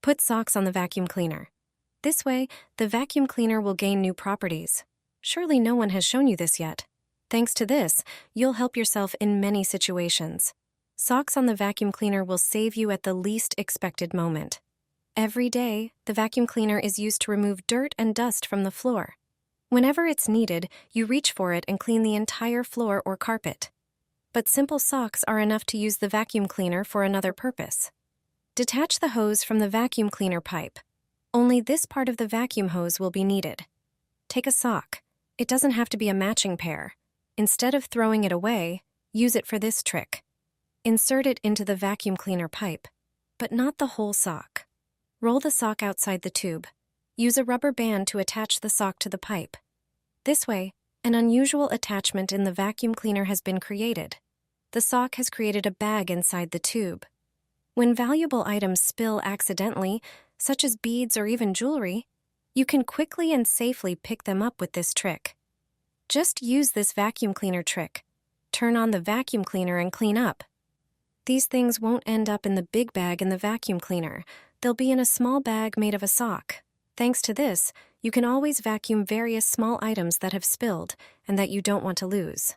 Put socks on the vacuum cleaner. This way, the vacuum cleaner will gain new properties. Surely no one has shown you this yet. Thanks to this, you'll help yourself in many situations. Socks on the vacuum cleaner will save you at the least expected moment. Every day, the vacuum cleaner is used to remove dirt and dust from the floor. Whenever it's needed, you reach for it and clean the entire floor or carpet. But simple socks are enough to use the vacuum cleaner for another purpose. Detach the hose from the vacuum cleaner pipe. Only this part of the vacuum hose will be needed. Take a sock. It doesn't have to be a matching pair. Instead of throwing it away, use it for this trick. Insert it into the vacuum cleaner pipe, but not the whole sock. Roll the sock outside the tube. Use a rubber band to attach the sock to the pipe. This way, an unusual attachment in the vacuum cleaner has been created. The sock has created a bag inside the tube. When valuable items spill accidentally, such as beads or even jewelry, you can quickly and safely pick them up with this trick. Just use this vacuum cleaner trick. Turn on the vacuum cleaner and clean up. These things won't end up in the big bag in the vacuum cleaner. They'll be in a small bag made of a sock. Thanks to this, you can always vacuum various small items that have spilled and that you don't want to lose.